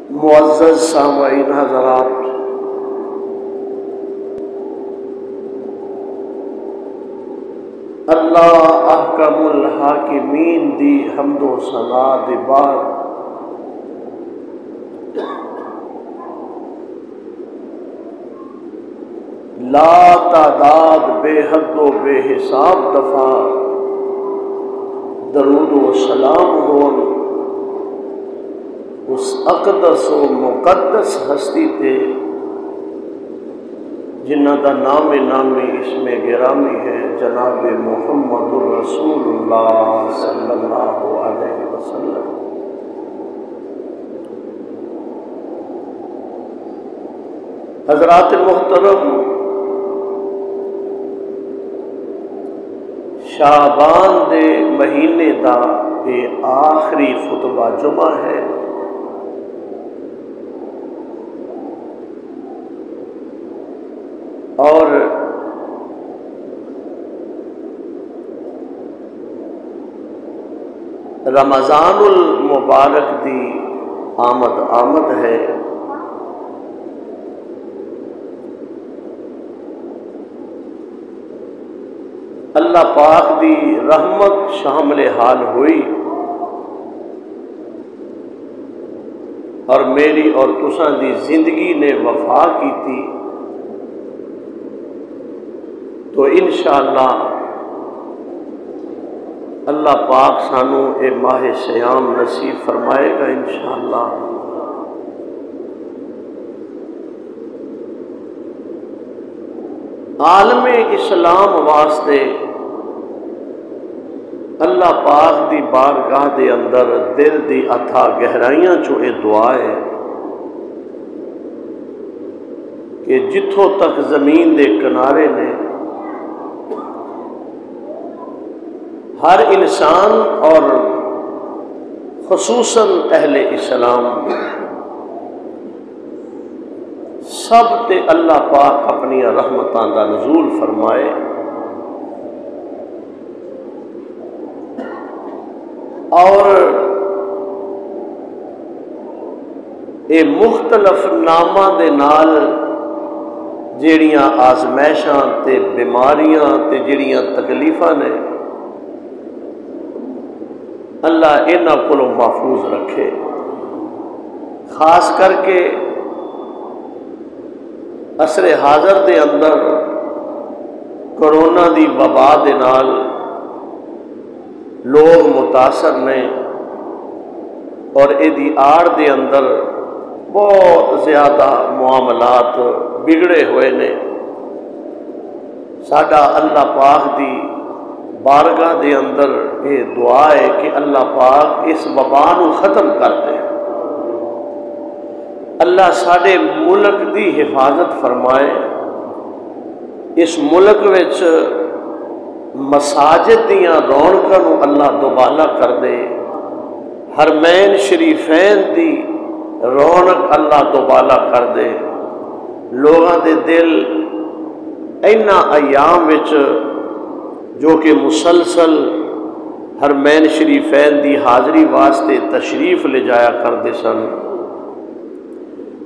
معزز سامعین حضرات، اللہ احکم الحاکمین دی حمد و ثنا دے بعد لا تعداد بے حد و بے حساب دفعہ درود و سلام ہون اس اقدس و مقدس ہستی تے جنہ دا نام نامی اسم گرامی ہے جناب محمد الرسول اللہ صلی اللہ علیہ وسلم۔ حضرات محترم، شعبان دے مہینے دا یہ آخری خطبہ جمعہ ہے۔ اور رمضان المبارک دی آمد ہے۔ اللہ پاک دی رحمت شامل حال ہوئی اور میری اور تساں دی زندگی نے وفا کی تھی، تو انشاءاللہ اللہ پاک سانو اے ماہ سیام نصیب فرمائے گا انشاءاللہ۔ عالم اسلام واسطے اللہ پاک دی بارگاہ دے اندر دل دی اتھا گہرائیاں چو اے دعا ہے کہ جتھوں تک زمین دے کنارے نے ہر انسان اور خصوصاً اہل اسلام سب تے اللہ پاک اپنی رحمتاں دا نزول فرمائے، اور اے مختلف ناماں دے نال جیڑیاں آزمائشاں تے بیماریاں تے جیڑیاں تکلیفاں نے اللہ انہاں کو محفوظ رکھے۔ خاص کر کے عصر حاضر دے اندر کرونا دی وبا دے نال لوگ متاثر نے اور اے دی آڑ دے اندر بہت زیادہ معاملات بگڑے ہوئے نے۔ ساڈا اللہ پاک دی بارگاہ دے اندر یہ دعا ہے کہ اللہ پاک اس وبا نو ختم کر دے، اللہ ساڈے ملک دی حفاظت فرمائے، اس ملک وچ مساجد دیاں رونقاں نو اللہ دوبالا کر دے، حرمین شریفین دی رونق اللہ دوبالا کر دے، لوگاں دے دل اینا ایام وچ جو کہ مسلسل حرمین شریفین دی حاضری واسطے تشریف لے جایا کردے سن،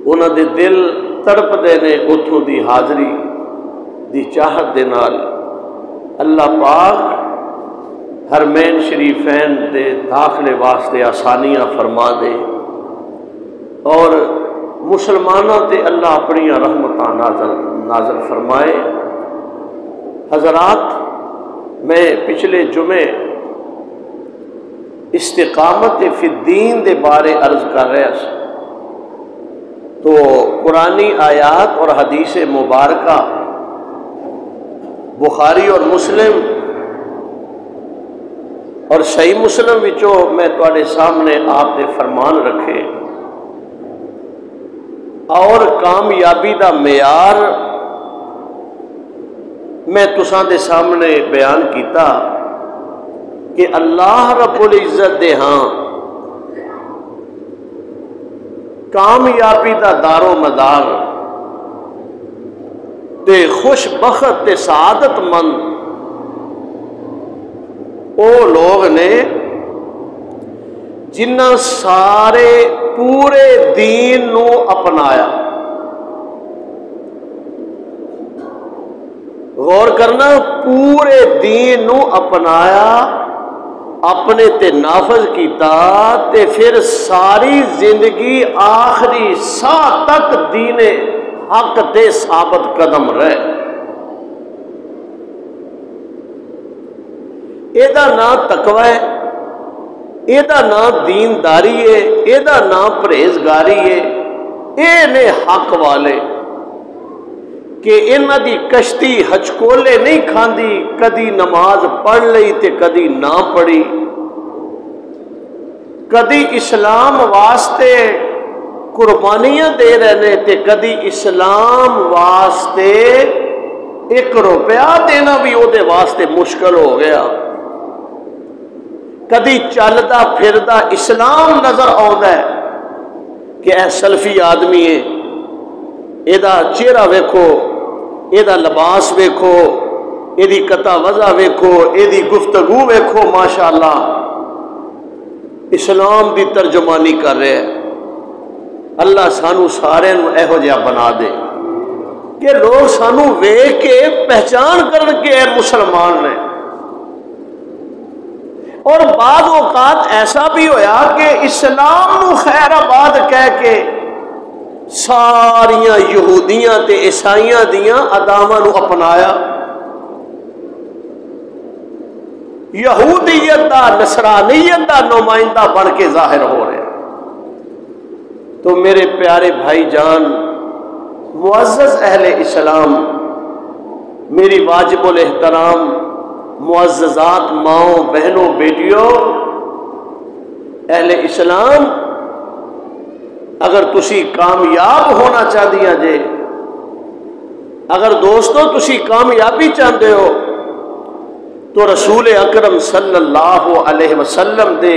انہاں دے دل تڑپ دے نے اتھوں دی حاضری دی چاہت دے نال۔ اللہ پاک حرمین شریفین دے داخلے واسطے آسانیاں فرما دے اور مسلمانوں تے اللہ اپنی رحمتاں نازل فرمائے۔ حضرات، میں پچھلے جمعے استقامت فی الدین دے بارے عرض کر رہا تھا، تو قرآنی آیات اور حدیث مبارکہ بخاری اور مسلم اور صحیح مسلم وچوں میں تواڈے سامنے آپ دے فرمان رکھے، اور کامیابی دا معیار میں تساں دے سامنے بیان کیتا کہ اللہ رب العزت دے ہاں کامیابی دا دار و مدار تے خوش بخت تے سعادت مند او لوگ نے جنہ سارے پورے دین نو اپنایا. غور کرنا، پورے دین نو اپنایا، اپنے تے نافذ کیتا، تے پھر ساری زندگی آخری ساہ تک دین حق تے ثابت قدم رہے. ایدہ نام تقوی ہے، ایدہ نام دینداری ہے، ایدہ نام پرہیزگاری ہے. اے نے حق والے کہ انہاں دی کشتی ہچکولے نہیں کھاندی، کدی نماز پڑھ لئی تے کدی نہ پڑھی، کدی اسلام واسطے قربانیاں دے رہنے تے کدی اسلام واسطے 1 روپیہ دینا بھی او دے واسطے مشکل ہو گیا. کدی چلدا پھردا اسلام نظر آوندا ہے کہ اے سلفی آدمی ہے، ایدہ چہرہ ویکھو، ایدہ لباس ویکھو، ایدی قطع وضع ویکھو، ایدی گفتگو ویکھو، ماشاءاللہ اسلام دی ترجمانی کر رہے ہیں. اللہ سانو سارے نو ایہو جہا بنا دے کہ لوگ سانو ویکھ کے پہچان کرن کے اے مسلمان نے. اور بعض اوقات ایسا بھی ہویا کہ اسلام نو خیر آباد کہہ کے ساریاں یہودیاں تے عیسائیاں دیاں اداماں نو اپنایا، یہودیت دا نصرانیت دا نمائندہ بن کے ظاہر ہو رہے. تو میرے پیارے بھائی جان، معزز اہل اسلام، میری واجب الاحترام معززات ماؤں بہنوں بیٹیوں، اہل اسلام، اگر تسی کامیاب ہونا چاہدیاں جے، اگر دوستو تسی کامیابی چاہتے ہو تو رسول اکرم صلی اللہ علیہ وسلم دے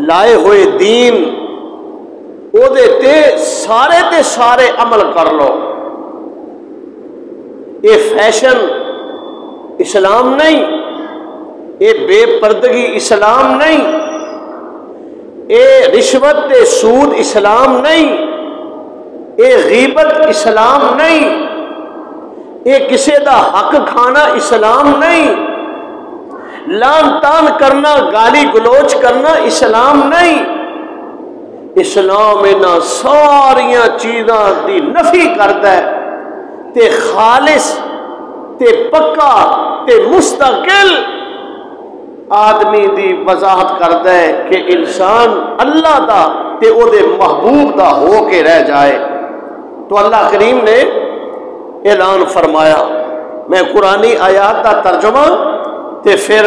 لائے ہوئے دین او دے تے سارے عمل کر لو. اے فیشن اسلام نہیں، اے بے پردگی اسلام نہیں، اے رشوت تے سود اسلام نہیں، اے غیبت اسلام نہیں، اے کسے دا حق کھانا اسلام نہیں، لان تان کرنا، گالی گلوچ کرنا اسلام نہیں. اسلام انہاں ساریاں چیزاں دی نفی کرتا ہے تے خالص تے پکا تے مستقل آدمی دی وضاحت کرتا ہے کہ انسان اللہ دا تے او دے محبوب دا ہو کے رہ جائے. تو اللہ کریم نے اعلان فرمایا. میں قرآنی آیات دا ترجمہ تے پھر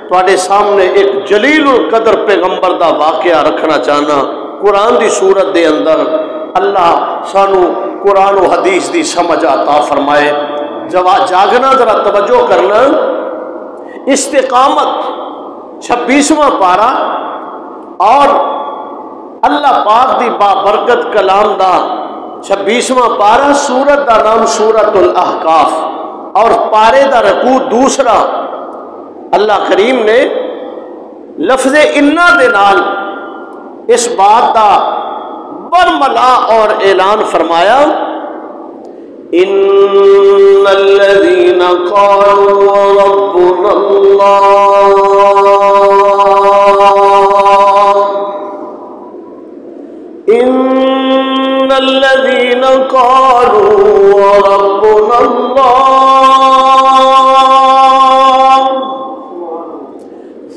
تواڈے سامنے ایک جلیل القدر پیغمبر دا واقعہ رکھنا چاہنا. قرآن دی صورت دے اندر اللہ سانو قرآن و حدیث دی سمجھ عطا فرمائے. جاگنا ذرا توجہ کرنا. استقامت 26واں پارہ اور اللہ پاک دی بابرکت کلام دا 26واں پارہ، سورت دا نام سورت الاحقاف، اور پارے دا رکوع دوسرا. اللہ کریم نے لفظ انا دے نال اس بات دا برملا اور اعلان فرمایا، ان الذين قالوا ربنا الله، ان الذين قالوا ربنا الله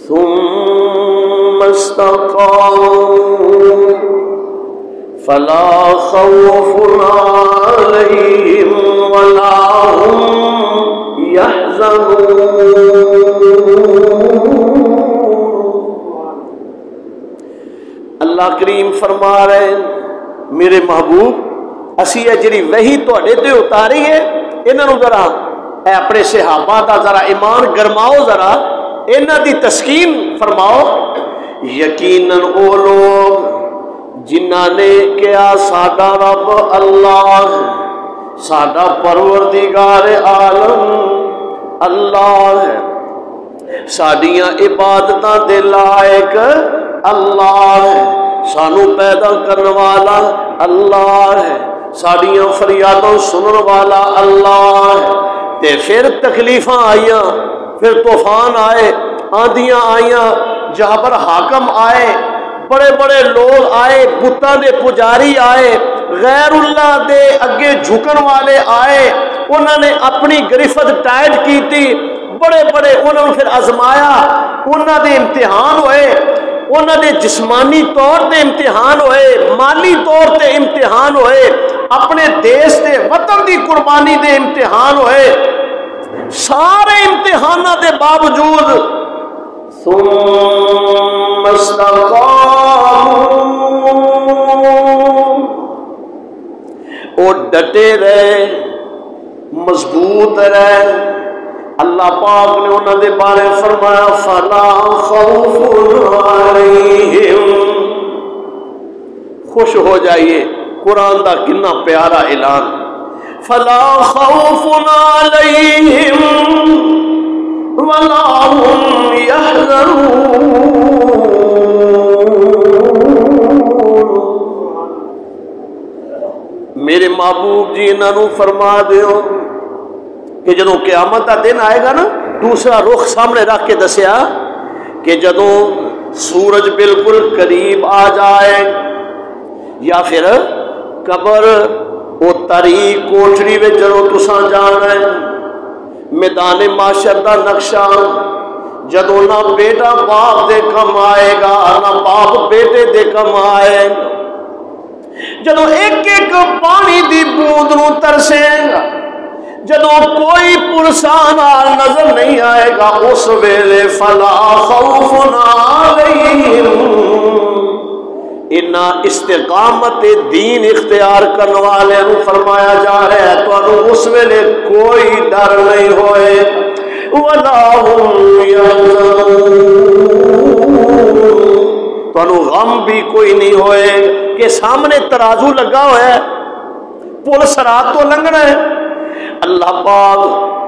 ثم استقاموا فلا خوف عليهم ولا هم يحزنون. اللہ کریم فرما رہے ہیں، میرے محبوب اسی جڑی وحی تواڈے تے اتاری ہے، انہاں نوں ذرا اے اپنے صحابہ دا ذرا ایمان گرماؤ، ذرا انہاں دی تسکین فرماؤ. یقیناً او لوگ جنہاں نے کیا ساڈا رب اللہ، ساڈا پروردگار عالم اللہ، ساڈیاں عبادتاں دے لائق اللہ، سانو پیدا کرنے والا اللہ ہے، ساڑیاں فریادوں سنن والا اللہ ہے۔ تے پھر تکلیفاں آئیاں، پھر طوفان آئے، آندیاں آئیاں، جابر حاکم آئے، بڑے بڑے لوگ آئے، بتاں دے پجاری آئے، غیر اللہ دے اگے جھکن والے آئے، انہوں نے اپنی گرفت ٹائٹ کی تھی، بڑے بڑے انہوں نے پھر آزمایا، انہوں نے امتحان ہوئے، انہوں نے جسمانی طور تے امتحان ہوئے، مالی طور تے امتحان ہوئے، اپنے دیش تے وطن دی قربانی دے امتحان ہوئے، سارے امتحانوں دے باوجود ثم استقاموا، وہ ڈٹے رہے، مضبوط رہے۔ اللہ پاک نے انہوں نے بارے فرمایا فلا خوف علیہم، خوش ہو جائیے، قرآن دا کنا پیارا اعلان، فلا خوف علیہم ولا هم يحزنون۔ میرے محبوب جی انہوں فرما دیو کہ جدوں قیامت کا دن آئے گا نا، دوسرا رخ سامنے رکھ کے دسیا کہ جدوں سورج بالکل قریب آ جائے، یا پھر قبر وہ تاریک کوٹری میں جدوں تساں جانا ہے، میدان معاشر دا نقشہ، جدوں نہ بیٹا باپ دے کم آئے گا، نہ باپ بیٹے دے کم آئے گا، جدوں ایک ایک پانی دی بوند نو ترسے گا، جدوں کوئی پرسان نظر نہیں آئے گا، اس ویلے فلا خوف علیہم، انہا استقامت دین اختیار کرنے والے فرمایا جا رہا ہے تو اس ویلے کوئی ڈر نہیں ہوئے، وَلَا هُمْ يَحْزَنُونَ، تو غم بھی کوئی نہیں ہوئے کہ سامنے ترازو لگا ہوا ہے، پل سرات تو لنگنا ہے، اللہ پاک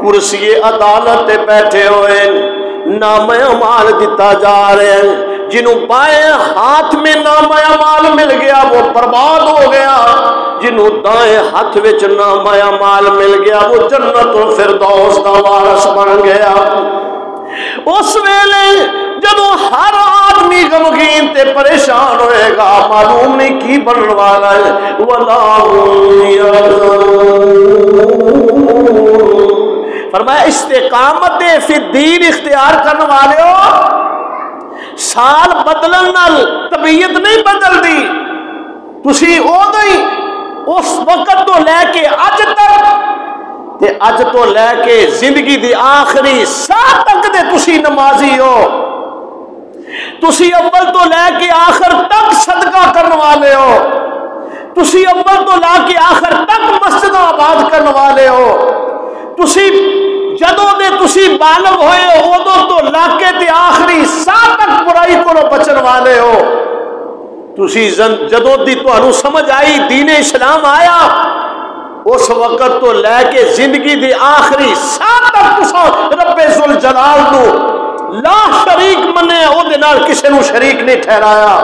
کرسی عدالت بیٹھے ہوئے، نام اعمال دیتا جا رہے ہیں، جنہوں بائیں ہاتھ میں نام اعمال مل گیا وہ برباد ہو گیا، جنہوں دائیں ہاتھ وچ نام اعمال مل گیا وہ جنت الفردوس دا وارث بن گیا۔ اس ویلے جدوں ہر آدمی غمگین تے پریشان ہوئے گا، معلوم نہیں کی بننے والا ہے، وَلَا هُمْ يَحْزَنُونَ، فرمایا استقامت فی الدین اختیار کرنے والے ہو، سال بدلن نال طبیعت نہیں بدل دی، تسی اودوں ہی اس وقت تو لے کے اج تک تے اج تو لے کے زندگی دی آخری ساہ تک دے تسی نمازی ہو، تسی اول تو لے کے آخر تک صدقہ کرنے والے ہو، تسی اول تو لا کے آخر تک مسجد آباد کرنے والے ہو، تسی جدوں دے تسی بالغ ہوئے ہو ادوں تو لاکے تے آخری ساہ تک برائی کو بچن والے ہو، تسی جدوں دی تانوں سمجھ آئی دین اسلام آیا اس وقت تو لے کے زندگی دی آخری ساہ تک تساں رب ذوالجلال نو لا شریک منے، او دے نال کسے نو شریک نہیں ٹھہرایا۔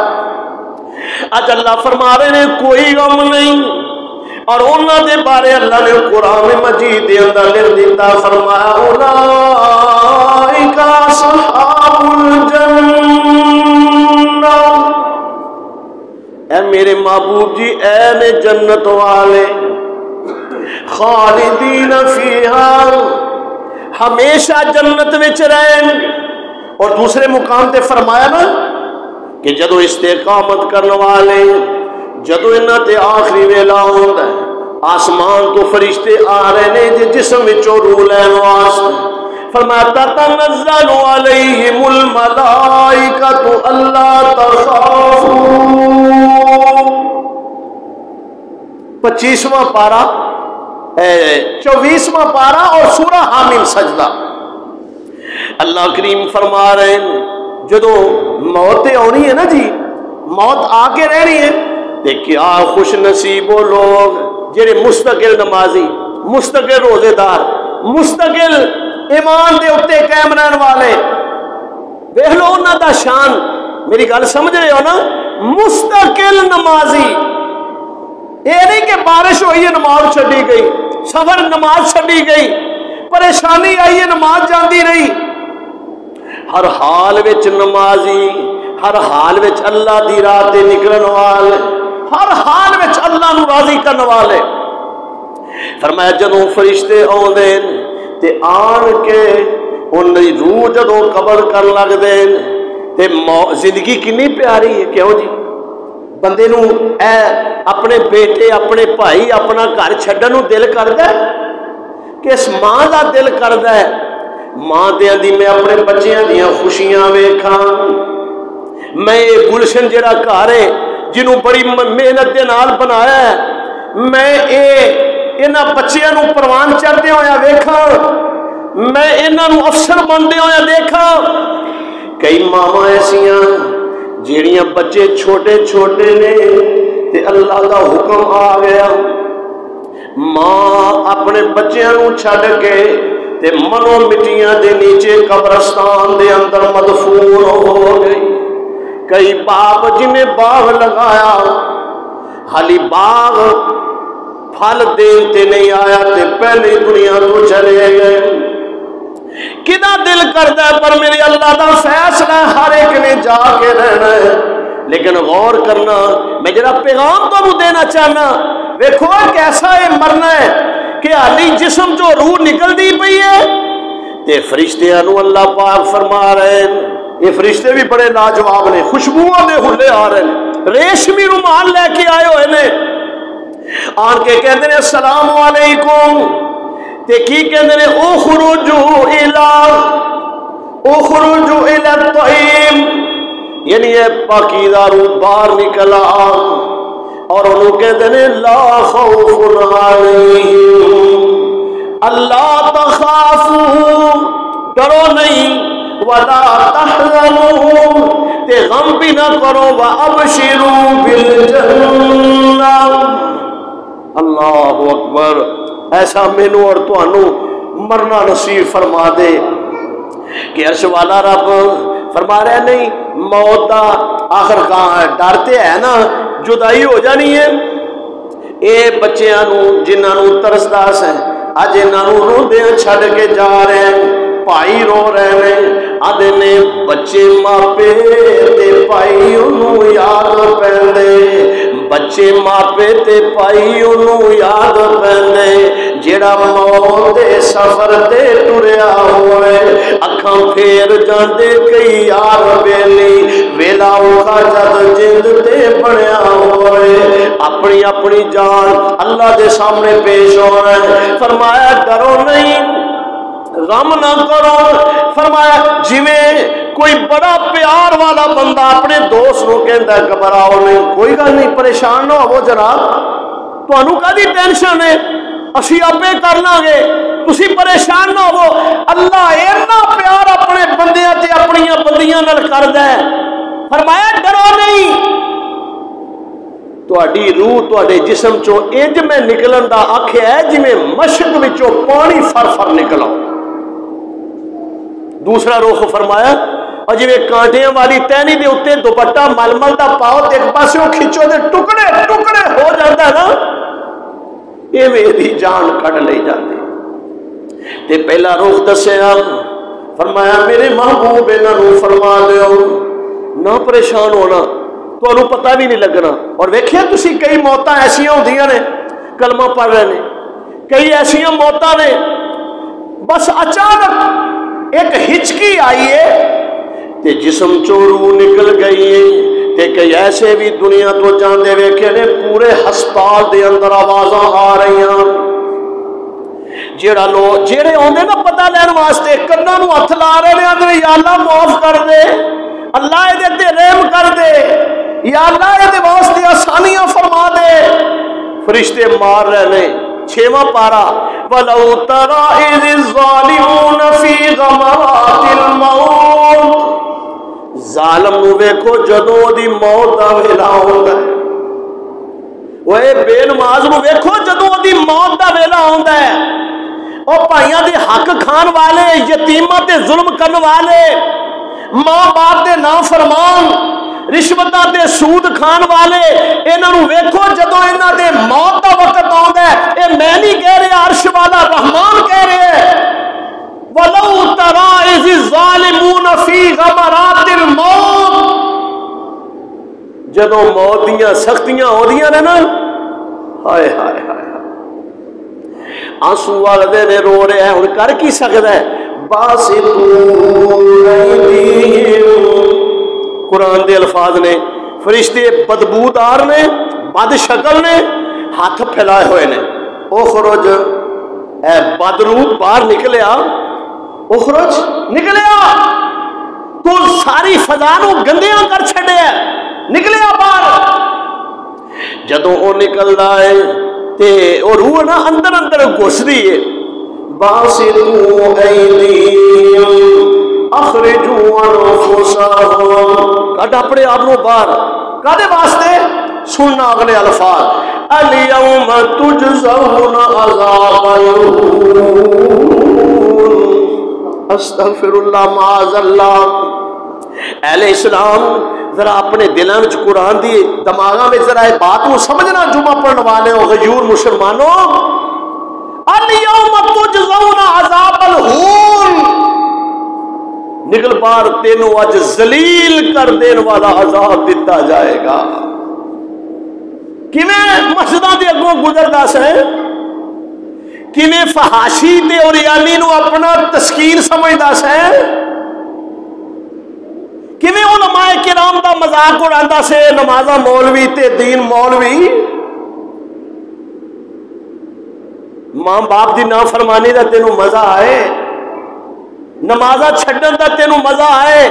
اج اللہ فرما رہے ہیں کوئی غم نہیں، اور انہوں نے بارے اللہ نے قرآن مجید دے اندر لکھ دیتا، فرمایا اولئک اصحاب الجنہ، اے میرے محبوب جی اے نے جنت والے، خالدین فیہا، ہمیشہ جنت وچ رہیں گے۔ اور دوسرے مقام تے فرمایا نا کہ جدو استقامت کرنے والے، جدو انہاں تے آخری ویلا ہوندا ہے، آسمان تو فرشتے آ رہے ہیں جسم وچوں روح لین واسطے، فرمایا تتنزل علیہم الملائکۃ الا تخافوا، 25واں پارہ 24واں پارہ اور سورہ حامیم سجدہ۔ اللہ کریم فرما رہے ہیں جدو موت آنی ہے نا جی، موت آ کے رہنی ہے، تے کیا خوش نصیب وہ لوگ جڑے مستقل نمازی، مستقل روزے دار، مستقل ایمان دے اتے قائم رہن والے، دیکھ لو انہاں دا شان، میری گل سمجھ رہے ہو نا، مستقل نمازی، یہ نہیں کہ بارش ہوئی ہے نماز چھڈی گئی، سفر نماز چھڈی گئی، پریشانی آئی ہے نماز جاندی رہی، ہر حال وچ نمازی، ہر حال وچ اللہ دی راہ تے نکلن والے، ہر حال وچ اللہ نو راضی کرن والے۔ فرمایا جدوں فرشتے آوندے تے آن کے ان دی روح جدوں قبض کر لگدے تے زندگی کنی پیاری ہے، کیوں جی؟ بندے نو اے اپنے بیٹے، اپنے بھائی، اپنا گھر چھڈن نو دل کردا ہے کہ اس ماں دا دل کردا ہے ماں دیاں دی میں اپنے بچیاں دیاں خوشیاں ویکھاں، میں یہ گلشن جڑا گھر ہے جنوں بڑی محنت دے نال بنایا ہے، میں انہاں بچیاں نو پروان چڑھدے ہویا ویکھاں، میں انہاں نو افسر بنتے ہویا دیکھاں۔ کئی ماواں ایسیاں جیڑیاں بچے چھوٹے چھوٹے نے تے اللہ دا حکم آ گیا، ماں اپنے بچیاں نو چھڈ کے تے منو مٹیاں دے نیچے قبرستان دے اندر مدفون ہو گئی۔ کئی باپ جنہیں باغ لگایا حالی باغ پھل دین تے نہیں آیا تے پہلے دنیا تو چلے گئے۔ کدا دل کرتا ہے پر میرے اللہ دا فیصلہ ہر ایک نے جا کے رہنا ہے، لیکن غور کرنا میں جڑا پیغام تو دینا چاہنا، ویکھو کیسا ہے مرنا ہے کہ حالی جسم جو روح نکل دی پئی ہے تے فرشتے انو اللہ پاک فرما رہے ہیں، یہ فرشتے بھی بڑے لاجواب نے، خوشبوؤں دے ہلے آ رہے ہیں، ریشمی رومال لے کے آئے ہوئے نے، آن کے کہتے ہیں السلام علیکم تے کی کہتے ہیں اخرجوا الی الطعیم، یعنی یہ پاکیزہ روح باہر نکلا اور انہوں کہتے ہیں لا خوف علیہم اللہ تخافوا، ڈرو نہیں، ولا تحزنوا تے غم بھی نہ کرو، وابشروا بالجنہ۔ اللہ اکبر، ایسا مینوں اور تانوں مرنا نصیب فرما دے کہ عرش والا رب فرما رہے نہیں موت دا آخر کہاں ہے، ڈرتے ہے نا جدائی ہو جانی ہے، اے بچیاں نو جنہاں نو ترسدا ہے اج انہاں نو روندیاں چھڈ کے جا رہے ہیں، بھائی رو رہے ہیں، آدھے نے بچے ماپے تے بھائی انہوں یاد پیندے، بچے ماپے تے بھائی انہوں یاد پیندے، جیڑا موت دے سفر تے ٹریا ہوئے، اکھاں پھیر جاندے کئی یار بیلی، ویلا اوکھا جد جند تے بنیا ہوئے، اپنی اپنی جان اللہ دے سامنے پیش ہونا ہے۔ فرمایا ڈرو نہیں، غم نہ کرو، فرمایا جویں کوئی بڑا پیار والا بندہ اپنے دوست نو کہندا ہے گھبراؤ نہیں، کوئی گل نہیں، پریشان نہ ہو جناب، تانوں کدی ٹینشن ہے، اسی آپے کر لیں گے، تسی پریشان نہ ہو، اللہ اتنا پیار اپنے بندیاں تے اپنی بندیاں نال کردا ہے۔ فرمایا ڈرو نہیں، تہاڈی روح تہاڈے جسم چوں انج میں نکلن دا آکھیا ہے جویں مشک وچوں پانی فر فر نکلا۔ دوسرا رخ فرمایا اور جی کانٹیاں والی ٹہنی دے اتنے دوپٹہ مل مل دا پاؤ تے ایک پاسے کھچو دے ٹکڑے ٹکڑے ہو جاتا ہے نا، یہ میری جان کڈ لئی جاتی۔ تے پہلا رخ دسیا، فرمایا میرے محبوب انہاں نو فرما دیو نہ پریشان ہونا، تانوں پتہ بھی نہیں لگنا۔ اور ویکھیا تسی کئی موتاں ایسیاں ہوندیاں نے، کلمہ پڑھ رہے نے، کئی ایسیاں موتاں نے بس اچانک ایک ہچکی آئی ہے تے جسم چوں روح نکل گئی ہے، تے کئی ایسے بھی دنیا تو جاندے ویکھے نے پورے ہسپتال دے اندر آوازاں آ رہی ہیں، جیڑے آندے نا پتہ لین واسطے کناں نوں ہتھ لا رہے نے، آندے یا اللہ معاف کر دے، اللہ دے تے رحم کر دے، یا اللہ دے واسطے آسانیاں فرما دے، فرشتے مار رہے نے۔ 6واں پارا وَلَوْ تَرَىٰ إِذِ الظَّالِمُونَ فِي غَمَرَاتِ الْمَوْتِ، ظالم نو ویکھو جدوں دی موت دا ویلا ہوندا ہے، اوے بے نماز نو ویکھو جدوں دی موت دا ویلا ہوندا ہے، او بھائیاں دے حق کھان والے، یتیماں تے ظلم کرن والے، ماں باپ دے نافرمان، رشوتاں تے سود کھان والے انہاں نوں ویکھو جدوں انہاں دے موت دا وقت آوندا ہے، اے میں نہیں کہہ رہا، عرش والا رحمان کہہ رہے ہیں، وَلَوْ تَرَىٰ إِذِ الظَّالِمُونَ فِي غَمَرَاتِ الْمَوْتِ، جدوں موت دیاں سختیاں ہوندیاں نے نا، ہائے ہائے ہائے آنسو والدے نے رو رہے ہیں، ہن کر کی سکدا ہے؟ قرآن دے الفاظ نے، فرشتے بدبودار نے، بد شکل نے، ہاتھ پھیلائے ہوئے نے، اخرج اے بدروح باہر نکلیا، اخرج نکلیا، تو ساری فضا نو گندیاں کر چھڈیا، نکلیا باہر۔ جدوں وہ نکلدا ہے تے او روح نا اندر اندر گھسدی ہے، باسطوا ایدیہم اخرجوا انفسہم، کڈ اپنے آپ کو باہر، کدے واسطے؟ سننا اگلے الفاظ، الیوم تجزون عذاب الہون، استغفر اللہ معاذ اللہ۔ اہل اسلام ذرا اپنے دلوں میں قرآن دی دماغوں میں ذرا بات کو سمجھنا، جمعہ پڑھنے والے ہو، غیور مسلمانوں، الیوم تجزون عذاب الہون، نکل بار تینوں اج ذلیل کر دین والا عذاب دیتا جائے گا۔ کیویں مسجداں دے اگوں گزردا سے، کیویں فحاشی تے اوریانی نو اپنا تسکین سمجھدا سے، کیویں علماء کرام دا مذاق اڑاندا سے، نمازاں مولوی تے دین مولوی، ماں باپ دی نافرمانی دا تینوں مزہ آئے، نمازاں چھڈن دا تینوں مزہ آئے،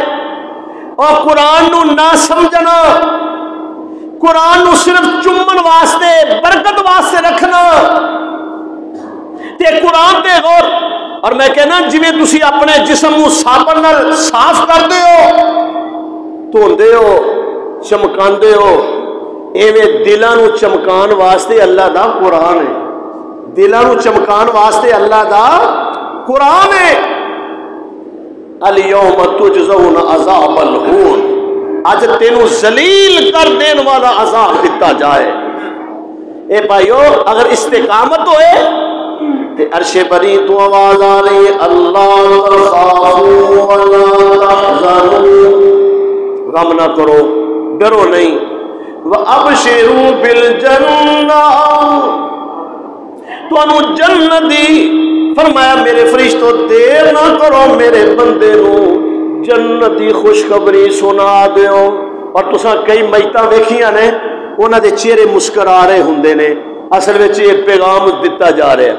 اور قرآن نو نہ سمجھنا، قرآن نو صرف چمن واسطے برکت واسطے رکھنا تے قرآن تے غور۔ اور میں کہنا جویں تسی اپنے جسم نو صابن نال صاف کردے ہو، دھوندے ہو، چمکاندے ہو، ایویں دلاں نو چمکان واسطے اللہ دا قرآن ہے، دلاں نو چمکان واسطے اللہ دا قرآن ہے۔ الیوم تجزون عذاب الہون، اج تینوں ذلیل کر دین والا عذاب دیتا جائے۔ اے بھائیو اگر استقامت ہوئے تے عرش بری تو آواز آ رہی ہے، اللہ تخافوا ولا تحزنوا، غم نہ کرو، ڈرو نہیں، وابشروا بالجنہ، تو انو جنت دی، فرمایا میرے فرشتوں دیر نہ کرو میرے بندے نو جنت دی خوشخبری سنا دیو۔ اور تساں کئی میتاں ویکھیاں نے، انہاں دے چہرے مسکرا رہے ہوندے نے، اصل وچ یہ پیغام دتا جا رہا ہے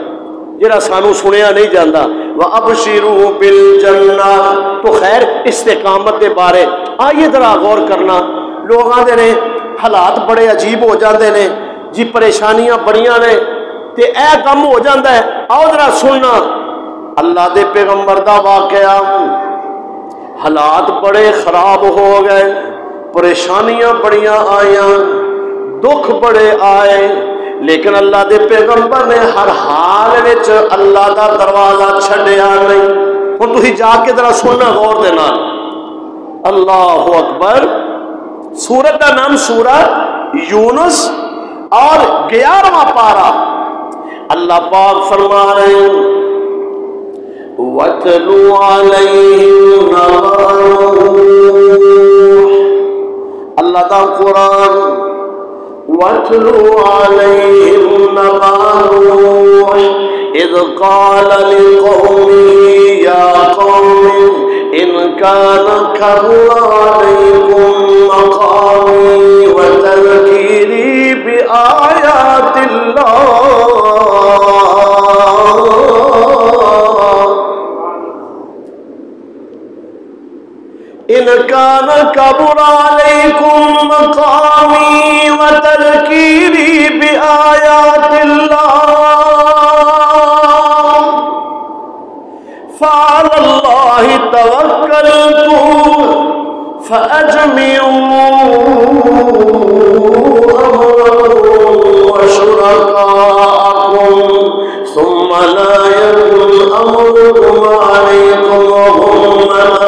جڑا سانو سنیا نہیں جاندا، وَأَبْشِرُوا بِالْجَنَّةِ۔ تو خیر استقامت دے بارے آئیے ذرا غور کرنا، لوگ آندے نے حالات بڑے عجیب ہو جاندے نے جی، پریشانیاں بڑیاں نے تے اے کم ہو جاندہ ہے، آؤ ذرا سننا اللہ دے پیغمبر دا واقعہ، حالات بڑے خراب ہو گئے، پریشانیاں بڑیاں آئیاں، دکھ بڑے آئے، لیکن اللہ دے پیغمبر نے ہر حال وچ اللہ دا دروازہ چھڈیا نہیں۔ ہن تسی جا کے ذرا سننا غور دے نال، اللہ اکبر۔ سورت دا نام سورہ یونس اور 11واں پارہ، اللہ پاک فرما رہے ہیں، وَاتْلُ عَلَيْهِمْ نَبَأَ نُوحٍ، اللہ دا قرآن، وَاتْلُ عَلَيْهِمْ نَبَأَ نُوحٍ إِذْ قَالَ لِقَوْمِهِ يَا قَوْمِ إِنْ كَانَ كَبُرَ عَلَيْكُمْ مَقَامِي وَتَذْكِيرِي بِآيَاتِ إِنْ كَانَ كَبُرَ عَلَيْكُمْ مَقَامِي وَتَذْكِيرِي بِآيَاتِ اللَّهِ فَعَلَى اللَّهِ تَوَكَّلْتُ فَأَجْمِعُوا أَمْرَكُمْ وَشُرَكَاءَكُمْ ثُمَّ لَا يَكُنْ أَمْرُكُمْ عَلَيْكُمْ غُمَّةً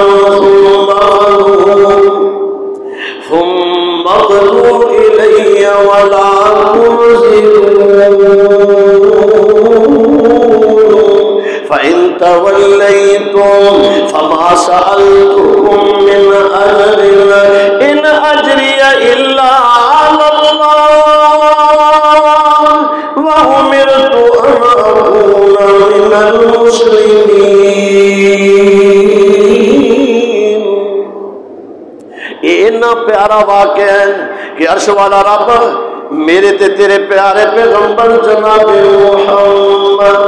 ثُمَّ واقع ہے کہ عرش والا رب میرے تے تیرے پیارے پیغمبر جناب محمد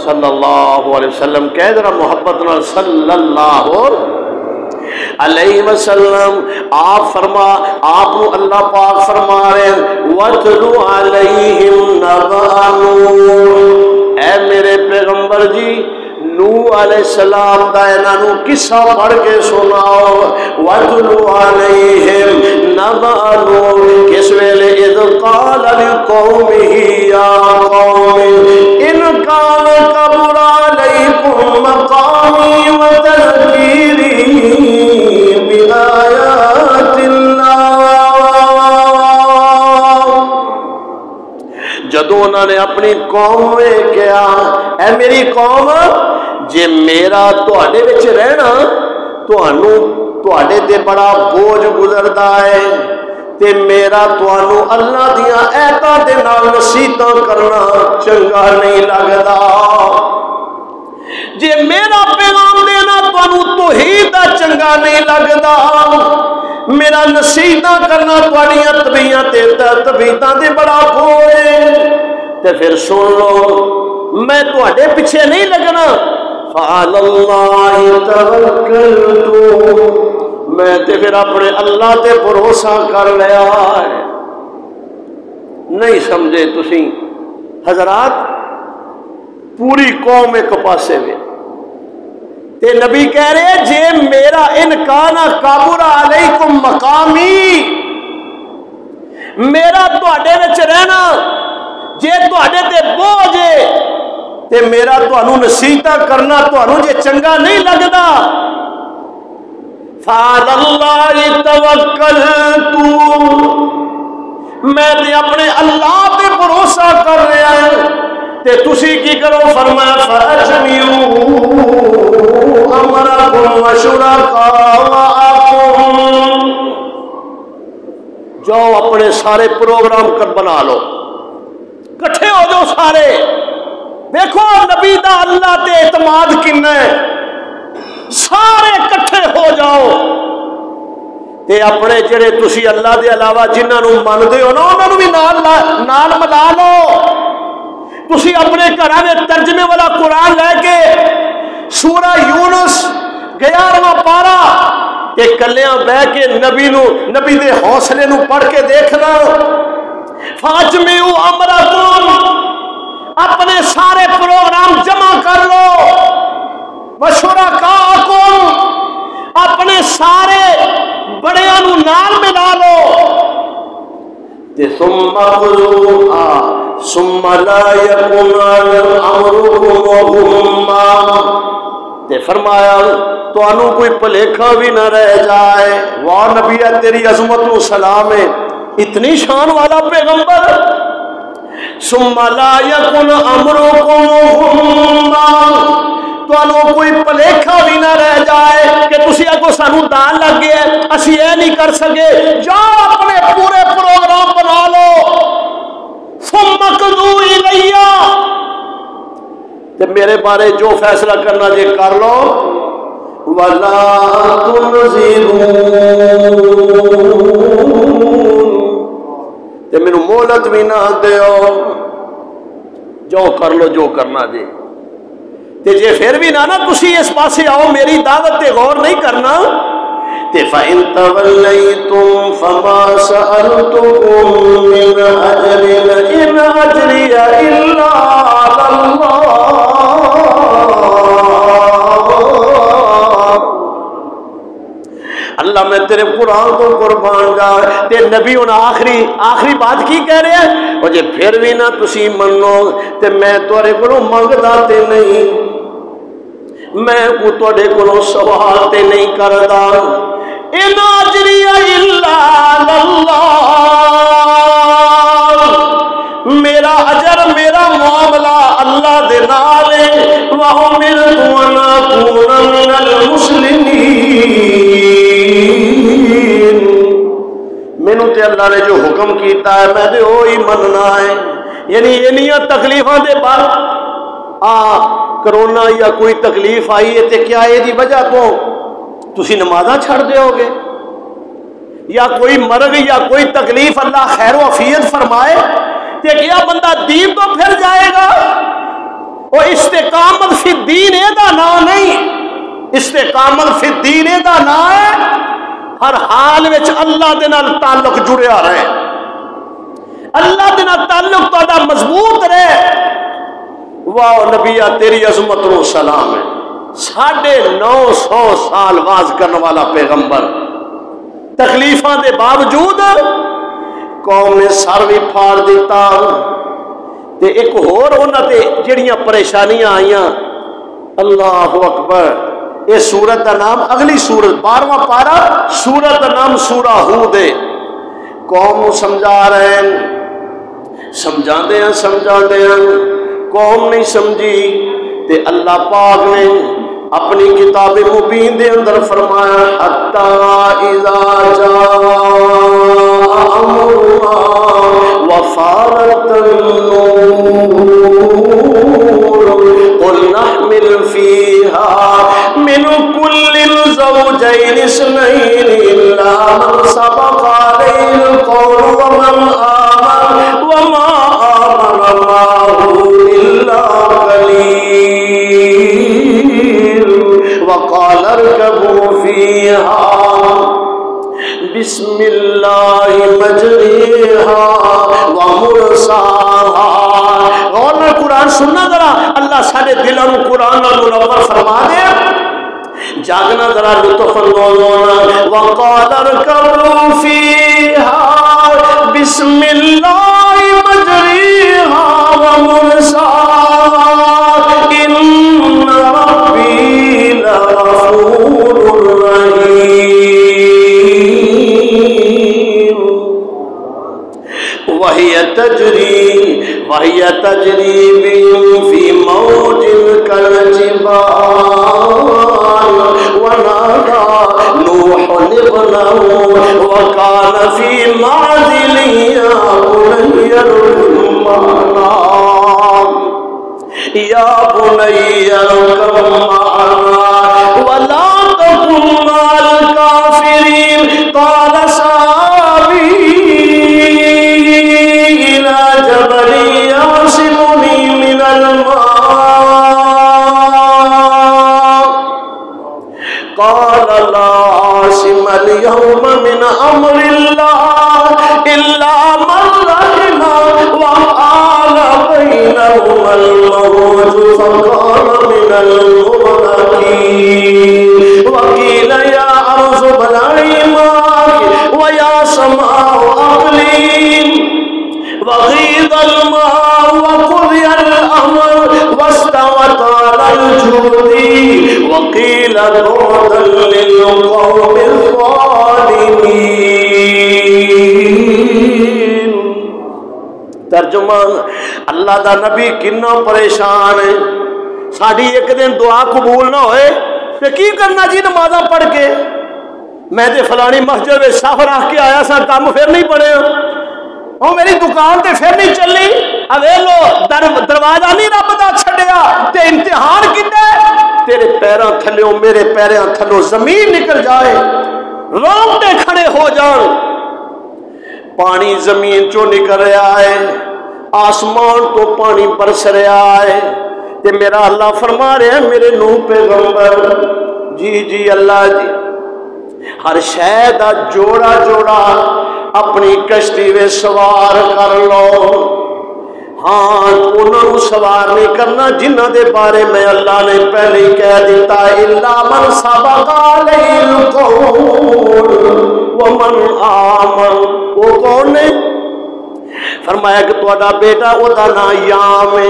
صلی اللہ علیہ وسلم کہہ ذرا محبت نال صلی اللہ علیہ وسلم آپ فرما آپ کو اللہ پاک فرما رہے ہیں وَاتْلُ عَلَيْهِمْ نَبَأَ نُوحٍ اے میرے پیغمبر جی نوح علیہ السلام دا انہوں قصہ پڑھ کے سناؤ وَاتْلُ عَلَيْهِمْ نَبَأَ نُوحٍ کس ویلے اذ قال لقومه یا قوم ان کان کبر علیکم مقامی وتذکیری بآیات اللہ جدو انہوں نے اپنی قوم میں کیا اے میری قوم جے میرا تواڈے وچ رہنا تواڈے تے بڑا بوجھ گزردا ہے تے میرا تانوں اللہ دیاں آیاتاں دے نال نصیحتاں کرنا چنگا نہیں لگدا جے میرا پیغام دینا تانوں توحید دا چنگا نہیں لگدا میرا نصیحتاں کرنا تواڈیاں طبیعتاں دے بڑا بوجھ تے پھر سن لو میں تواڈے پیچھے نہیں لگنا فعلی اللہ توکلت میں تے پھر اپنے اللہ تے بھروسہ کر لیا ہے نہیں سمجھے تسی حضرات پوری قوم ایک پاسے میں تے نبی کہہ رہے جے میرا انکان کابر علیکم مقامی میرا تواڈے وچ رہنا جے تواڈے تے بوجھ تے میرا تانوں نصیحتاں کرنا تانوں جے چنگا نہیں لگدا فعلی اللہ توکلت میں تے اپنے اللہ تے بھروسہ کر رہا ہے تے تسی کی کرو فرمایا فاجمیعوا امرکم وشرکاءکم جاؤ اپنے سارے پروگرام کر بنا لو کٹھے ہو جاؤ سارے دیکھو نبی دا اللہ تے اعتماد کنا ہے سارے کٹھے ہو جاؤ تے اپنے جڑے تسی اللہ دے علاوہ جنہاں نوں مندے ہو نا انہاں نوں بھی نال ملا لو تسی اپنے گھراں دے ترجمے والا قرآن لے کے سورہ یونس 11واں پارا تے کلیاں بہ کے نبی دے حوصلے نوں پڑھ کے دیکھنا فاجمعوا امرکم اپنے سارے پروگرام جمع کر لو وشرکاءکم اپنے سارے بڑیاں نوں نال ملا لو تے ثم لا یکن امرکم غمّا تے فرمایا تانوں کوئی بھلیکھا بھی نہ رہ جائے واہ نبی تیری عظمت و سلام ہے اتنی شان والا پیغمبر ثم لا یکن امرکم غمّا تانوں کوئی بھلیکھا بھی نہ رہ جائے کہ تسی اگوں سانوں دان لگ گیا اسی اے نہیں کر سکے جاؤ اپنے پورے پروگرام بنا لو ثم قضوا الی تے میرے بارے جو فیصلہ کرنا جے کر لو ولا تنظرون تے مینوں مہلت بھی نہ دیو جو کر لو جو کرنا جے تے جے پھر بھی نہ تسی اس پاسے آؤ میری دعوت تے غور نہیں کرنا تے فَإِن تَوَلَّيْتُمْ فَمَا سَأَلْتُكُم مِّنْ أَجْرٍ إِنْ أَجْرِيَ إِلَّا عَلَى اللَّهِ اللہ میں تیرے قرآن کو قربان جا تے نبی ان آخری بات کی کہہ رہے ہیں اور جے پھر بھی نہ تسی منو تے میں تورے کو منگدا تے نہیں میں کو تواڈے کولوں سوال تے نہیں کردا ان اجری الا اللہ میرا اجر میرا معاملہ اللہ دے نال ہے وَأُمِرْتُ أَنْ أَكُونَ مِنَ الْمُسْلِمِينَ مینوں تے اللہ نے جو حکم کیتا ہے میں تے وہی مننا ہے یعنی انیاں تکلیفاں دے بعد کرونا یا کوئی تکلیف آئی ہے تے کیا یہ دی وجہ تو تسی نمازاں چھڑ دیو گے یا کوئی مرگ یا کوئی تکلیف اللہ خیر و عافیت فرمائے کہ کیا بندہ دین تو پھر جائے گا؟ وہ استقامت فی الدین دا نا نہیں، استقامت فی الدین دا نا ہے ہر حال وچ اللہ دے نال تعلق جڑیا رہے، اللہ دے نال تعلق تہاڈا مضبوط رہے۔ واہ نبیہ تیری عظمت و سلام ہے، 950 سال واز کرنے والا پیغمبر، تکلیفاں دے باوجود قوم نے سر بھی پھاڑ دیتا تے ایک ہور انہاں تے جڑیاں پریشانیاں آئیاں۔ اللہ اکبر، یہ سورت کا نام اگلی سورت 12واں پارا، سورت کا نام سورہ ہود ہے۔ قوم کو سمجھا رہے ہیں، سمجھا دے قوم نہیں سمجھی تے اللہ پاک نے اپنی کتاب مبین دے اندر فرمایا حتی اذا جاء امرنا وفارت النور قل نحمل فيها من كل زوجين اثنين الا من سبق عليه القول ومن آمن وما آمن معه الا قليل وقال اركبوا فيها بسم الله مجريها ومرساها۔ غور میں قرآن سننا ذرا، اللہ سارے دلوں میں قرآن اور منور فرما دے، جاگنا ذرا لطف اندوز۔ وقال اركبوا فيها بسم الله مجريها ومرساها إن ربي لغفور رحيم۔ وهي تجري بهم في موج كالجبال ونادى نوح ابنه وكان في معزل يا بني اركب معنا ولا تكن مع الكافرين قال سآوي إلى جبل يعصمني من الماء قال لا عاصم اليوم من أمر الله إلا من رحم وحال بينهما الموج فكان من المغرقين وقيل يا أرض ابلعي ماءك ويا سماء أقلعي وغيض الماء وقضي الأمر واستوت على الجود وقيل بعدا للقوم الظالمين۔ ترجمہ، اللہ دا نبی کنا پریشان ہے، ساڑھی ایک دن دعا قبول نہ ہوئے تو کی کرنا جی نمازہ پڑھ کے؟ میں تے فلانی مسجد میں صف رکھ کے آیا سا، کام پھر نہیں پڑے ہو، میری دکان تے پھر نہیں چلی، اویلو دروازہ نہیں رب دا چھڑیا تے امتحان کیتا ہے، تیرے پیراں تھلوں میرے پیراں تھلوں زمین نکل جائے، رونگٹے کھڑے ہو جان، پانی زمین چو نکل رہا ہے، آسمان تو پانی برس رہا ہے، تے میرا اللہ فرما رہے ہیں میرے نوح پیغمبر، جی اللہ جی، ہر شے دا جوڑا جوڑا اپنی کشتی میں سوار کر لو، ہاں انہوں سوار نہیں کرنا جنہ دے بارے میں اللہ نے پہلے ہی کہہ دیتا الا من سبق علیہ القول ومن آمن۔ وہ کون ہے؟ فرمایا کہ تہاڈا بیٹا او دا نام یام ہے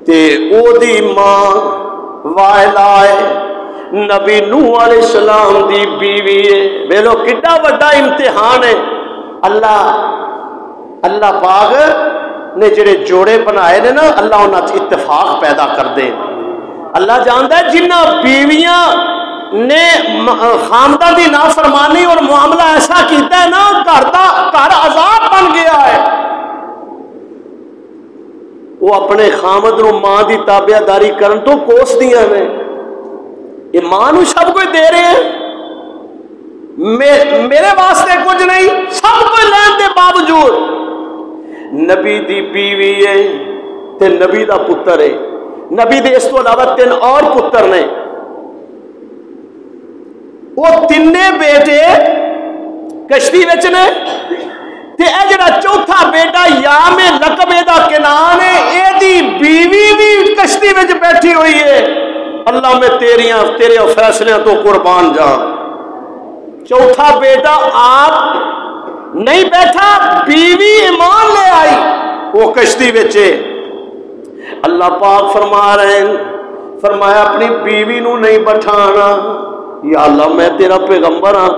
تے او دی ماں وائلا ہے، نبی نوح علیہ السلام دی بیوی ہے۔ ویلو کڈا بڑا امتحان ہے۔ اللہ پاک نے جڑے جوڑے بنائے نے نا، اللہ انہاں وچ اتفاق پیدا کر دے۔ اللہ جانتا ہے جنہ بیویاں نے خامدہ دی نافرمانی اور معاملہ ایسا کیتا ہے نا، گھر عذاب بن گیا ہے۔ وہ اپنے خامد نو ماں دی تابع داری کرن تو کوس دیاں نے، یہ ماں نو سب کچھ دے رہے ہیں، میرے واسطے کچھ نہیں، سب کچھ لین دے باوجود نبی دی بیوی ہے تے نبی دا پتر ہے، نبی دے اس تو علاوہ 3 اور پتر نے، وہ تینے بیٹے کشتی وچ نے تے اے جڑا چوتھا بیٹا یام لقب دا کنان ہے، اے دی بیوی بھی کشتی وچ بیٹھی ہوئی ہے۔ اللہ میں تیرے فیصلے تو قربان جاؤں۔ چوتھا بیٹا آپ نہیں بیٹھا، بیوی ایمان لے آئی، وہ کشتی وچے۔ اللہ پاک فرما رہے ہیں، فرمایا اپنی بیوی نو نہیں بٹھانا، یا اللہ میں تیرا پیغمبر ہاں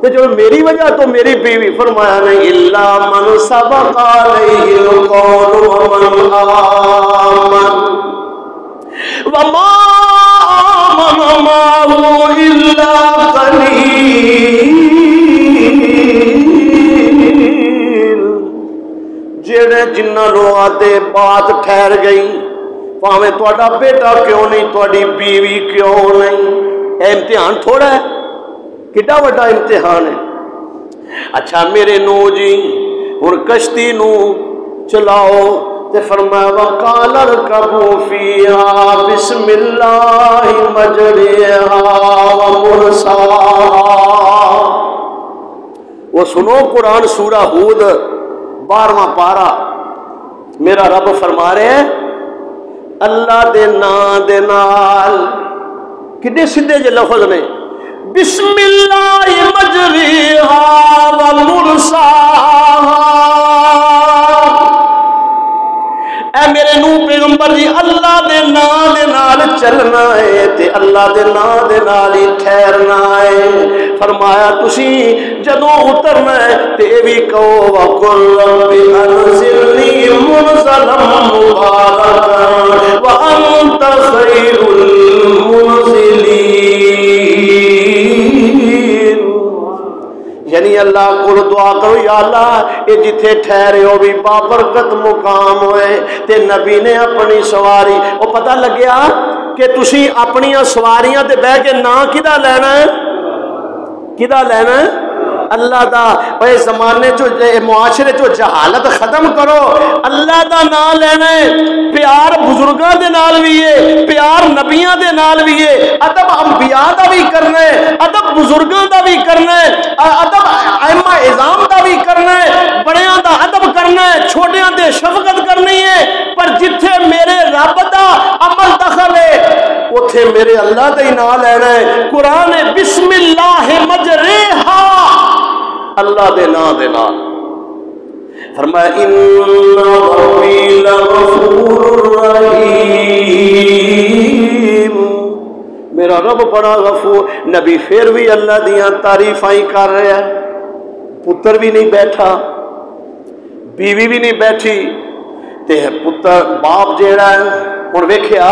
تو جو میری وجہ تو میری بیوی، فرمایا نہیں الا من سبق علیہ القول ومن آمن وما آمن معه الا قلیل، جڑے جنہ لوگ آتے بات ٹھہر گئی، پاویں تہاڈا بیٹا کیوں نہیں، تہاڈی بیوی کیوں نہیں، اے امتحان تھوڑا ہے، کڈا بڑا امتحان ہے۔ اچھا میرے نو جی ہن کشتی نو چلاؤ تے فرمایا وقال اركبوا فيها بسم الله مجريها ومرساها۔ وہ سنو قرآن سورہ ہود 12واں پارہ، میرا رب فرما رہے ہیں اللہ دے نام دے نال، کتنے سیدھے جے لفظ نے، بسم اللہ مجریہا ومرساہا، اے میرے نو پیغمبر جی اللہ دے نام دے نال چلنا ہے تے اللہ دے نام دے نال ہی ٹھہرنا ہے۔ فرمایا تسی جدوں اترنا ہے تے بھی کہو وقل رب انزلنی منزلا مبارکا وانت خیر المنزلین، یعنی اللہ کو دعا کرو یا اللہ یہ جتھے ٹھہرے ہو بھی بابرکت مقام ہوئے تے نبی نے اپنی سواری، وہ پتہ لگیا کہ تسی اپنی سواریاں تے بہ کے نا کدا لینا ہے، کدا لینا ہے اللہ دا۔ اے زمانے چو معاشرے چو جہالت ختم کرو، اللہ دا نام لینا ہے، پیار بزرگاں دے نال بھی ہے، پیار نبیاں دے نال بھی ہے، ادب انبیاء دا بھی کرنا ہے، ادب بزرگاں دا بھی کرنا ہے، ادب ائمہ اعظام دا بھی کرنا ہے، بڑیاں دا ادب کرنا ہے، چھوٹیاں تے شفقت کرنی ہے، پر جتھے میرے رب دا عمل دخل ہے اتھے میرے اللہ دا ہی نام لینا ہے۔ قرآن بسم اللہ مجریہا، اللہ دے نام دے نام، فرمایا ان ربی لغفور رحیم، میرا رب بڑا غفور۔ نبی پھر بھی اللہ دیاں تعریفاں ہی کر رہا ہے، پتر بھی نہیں بیٹھا، بیوی بھی نہیں بیٹھی، تے پتر باپ جیڑا ہے ہن ویکھیا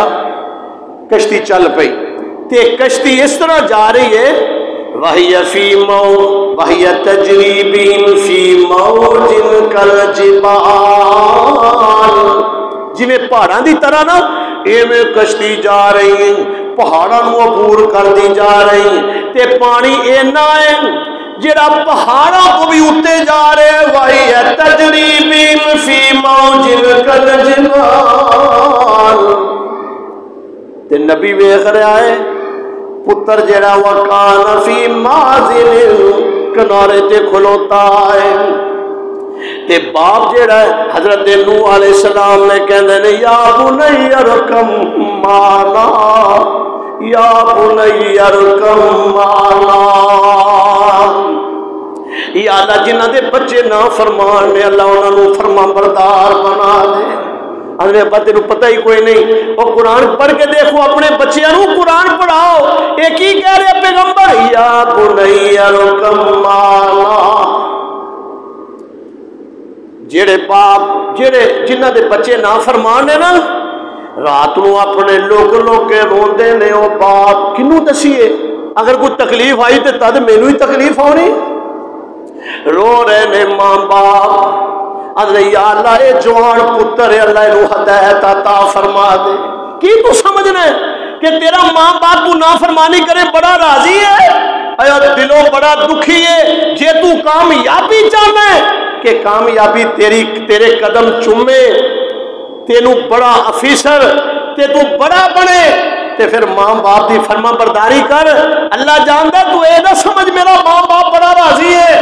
کشتی چل پئی تے کشتی اس طرح جا رہی ہے وَهِيَ فِي وَهِيَ تَجْرِي بِهِمْ فِي مَوْجٍ كَالْجِبَالِ، جویں پہاڑاں دی طرح نا ایویں کشتی جا رہی ہے، پہاڑاں نو عبور کر دی جا رہی تے پانی اینا ہے جڑا پہاڑاں کو بھی اٹھتے جا رہے ہیں۔ وَهِيَ تَجْرِي بِهِمْ فِي مَوْجٍ كَالْجِبَالِ، تے نبی ویکھ رہا ہے پتر جڑا وکان فی مازل کنارے تے کھلوتا ہے، تے باپ جڑا ہے حضرت نوح علیہ السلام نے کہندے نے یا بنی ارکم معنا، یا بنی ارکم معنا، یا اللہ جنہ دے بچے نا فرمان نے اللہ انہاں نو فرما بردار بنا دے۔ حضرت ابا تینوں پتہ ہی کوئی نہیں، وہ قرآن پڑھ کے دیکھو اپنے بچیاں نو قرآن پڑھاؤ، ایک ہی کہہ رہے پیغمبر یا بنی ارکم معنا، جڑے باپ جڑے جنہ دے بچے نافرمان نے نا رات نو اپنے لوگ کے روندے نے، وہ باپ کنوں دسیے، اگر کوئی تکلیف آئی تے تد مینوں ہی تکلیف ہونی، رو رہے نے ماں باپ، یا اللہ اے جوان پتر ہے اللہ انہوں ہدایت عطا فرما دے۔ کی تو سمجھنا ہے کہ تیرا ماں باپ کو نافرمانی کرے بڑا راضی ہے؟ اے دلوں بڑا دکھی ہے جے تو کامیابی چاہنا ہے کہ کامیابی تیرے قدم چومے تینوں بڑا افیسر تے تو بڑا بنے تے پھر ماں باپ دی فرما برداری کر. اللہ جاندا تو اے نہ سمجھ میرا ماں باپ بڑا راضی ہے.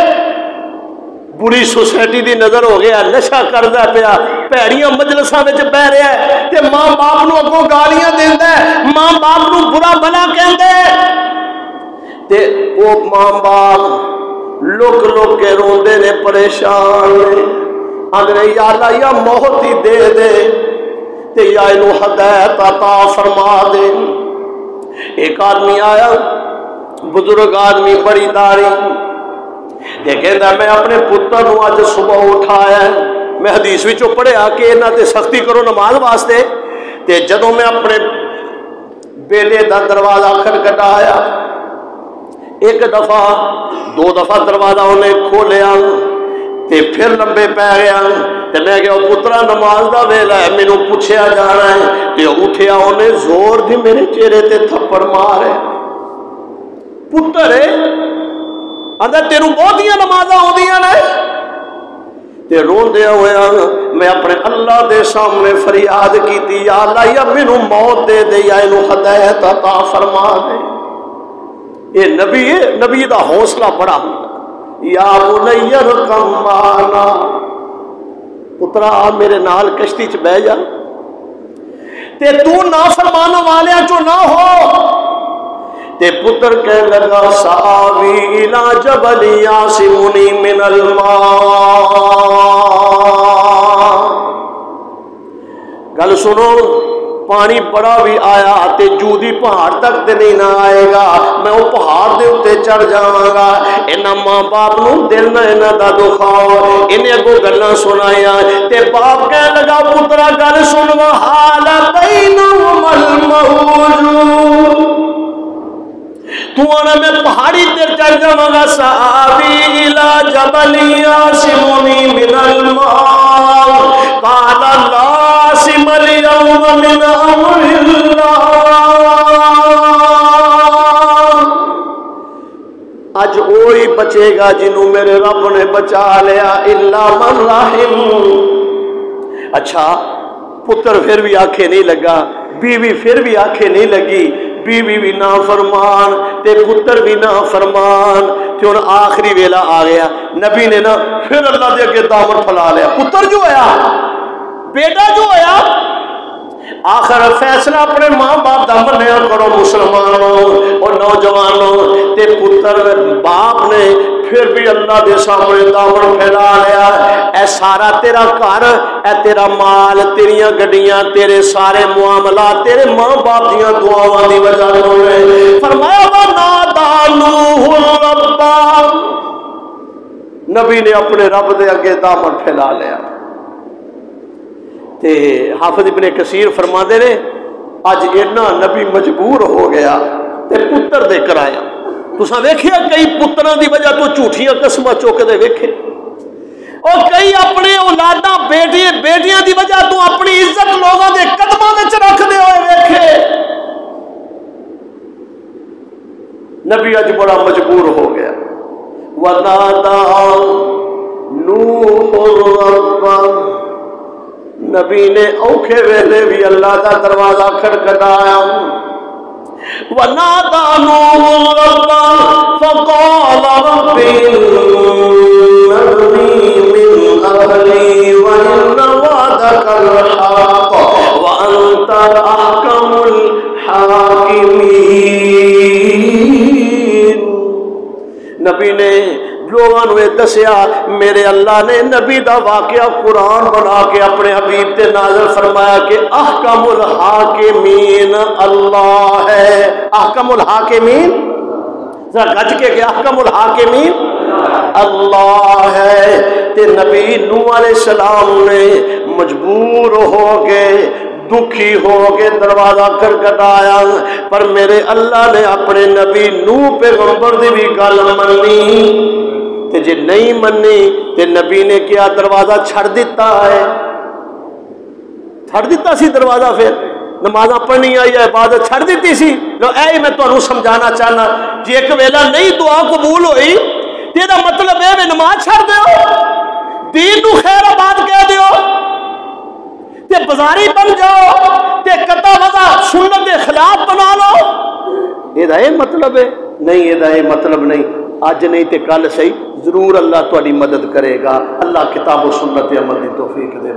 بری سوسائٹی دی نظر ہو گیا نشہ کردا پیا پیڑیاں مجلساں وچ بہ رہا ہے تے ماں باپ نو اگوں گالیاں دیندا ہے ماں باپ نو برا بھلا کہندا ہے تے او ماں باپ لک لک کے روندے نے پریشان نے آندے یا اللہ یا موت ہی دے دے تے یا اینو ہدایت عطا فرما دے. ایک آدمی آیا بزرگ آدمی بڑی داڑھی یہ کہندا میں اپنے پتر نو اج صبح اٹھایا میں حدیث وچوں پڑھیا کہ انہاں تے سختی کرو نماز واسطے تے جدوں میں اپنے بیٹے دا دروازہ کھٹکھٹایا ایک دفعہ دو دفعہ دروازہ انہیں کھولیا تے پھر لمبے پی گیا تے میں کہ پترا نماز دا ویلا ہے مینوں پوچھیا جانا ہے تے اٹھیا انہیں زور دی میرے چہرے تے تھپڑ مارے. پتر اندر تینوں بہتیاں نمازاں ہوندیاں نے تے روندیا ہویا میں اپنے اللہ دے سامنے فریاد کیتی یا اللہ یا مینوں موت دے دے یا اینوں ہدایت عطا فرما دے. یہ نبی ہے نبی دا حوصلہ بڑا ہوندا یا بنی ارکم معنا پترا میرے نال کشتی چ بہ جا تے تو نافرمان والیاں چوں نہ ہو. تے پتر کہنے لگا ساوی الی جبل یاسمنی من الماء. گل سنو پانی بڑا بھی آیا تے جودی پہاڑ تک تے نہیں نہ آئے گا میں وہ پہاڑ دے اتے چڑھ جاواں گا. انہاں ماں باپ نو دل نہ انہاں دا دکھاؤ انہیں اگوں گلاں سنایا تے باپ کہنے لگا پترا گل سن وحال بینہم الموج تو آنا میں پہاڑی تیر چڑھ جاواں گا سآوی الی جبل یاسمنی من الماء قال لا عاصم اليوم من امر اللہ. اج وہی بچے گا جنوں میرے رب نے بچا لیا الا من رحم. اچھا پتر پھر بھی آنکھیں نہیں لگا بیوی پھر بھی آنکھیں نہیں لگی بیوی بھی نا فرمان تے پتر بھی نا فرمان تے ہن آخری ویلا آ گیا نبی نے نا پھر اللہ دے اگے دامن پھیلا لیا. پتر جو ہویا بیٹا جو ہویا آخر فیصلہ اپنے ماں باپ دا منیا کرو مسلمانوں اور نوجوانوں تے پتر باپ نے پھر بھی اللہ دے سامنے دامن پھیلا لیا. اے سارا تیرا گھر اے تیرا مال تیریاں گڈیاں تیرے سارے معاملات تیرے ماں باپ دیاں دعاواں دی وجہ تو نے. فرمایا ونادى نوح رب نبی نے اپنے رب دے اگے دامن پھیلا لیا. تے حافظ ابن کثیر فرماندے نے اج اینا نبی مجبور ہو گیا تے پتر دے کرایا. تساں ویکھیا کئی پتراں دی وجہ تو جھوٹیاں قسماں چوکدے ویکھے اور کئی اپنے اولاداں بیٹیاں دی وجہ تو اپنی عزت لوگاں دے قدماں وچ رکھدے ہوئے ویکھے. نبی اج بڑا مجبور ہو گیا. وَنَادَى نُوحٌ رَبَّهُ نبی نے اوکھے ویلے بھی اللہ کا دروازہ کھٹکھٹایا. وَنَادَى نُوحٌ رَبَّهُ فَقَالَ رَبِّ إِنَّ مِنْ أَهْلِي وَإِنَّ وَعْدَكَ الْحَقُّ وَأَنْتَ أَحْكَمُ الْحَاكِمِينَ. نبی نے لوگوں نے دسیا میرے اللہ نے نبی دا واقعہ قرآن بنا کے اپنے حبیب تے نازل فرمایا کہ احکم الحاکمین اللہ ہے. احکم الحاکمین ذرا گج کے کہ احکم الحاکمین اللہ ہے. تے نبی نوح علیہ السلام نے مجبور ہو کے دکھی ہو کے دروازہ کھٹکھٹایا پر میرے اللہ نے اپنے نبی نوح پیغمبر دی بھی گل منی تے جے نہیں منی تے نبی نے کیا دروازہ چھڑ دیتا ہے. چھڑ دیتا سی دروازہ پھر نمازاں پڑھنی آئی عبادت چھڑ دیتی سی. لو اے میں تمہیں سمجھانا چاہنا جی ایک ویلا نہیں دعا قبول ہوئی تے دا مطلب ہے نماز چھڑ دیو, دین نو خیر آباد کہہ دیو تے بازاری بن جاؤ تے قطع وضع سنت کے خلاف بنا لو. یہ مطلب ہے نہیں, یہ مطلب نہیں. اج نہیں تے کل صحیح ضرور اللہ تہاڈی مدد کرے گا. اللہ کتاب و سنت عمل دی توفیق دے.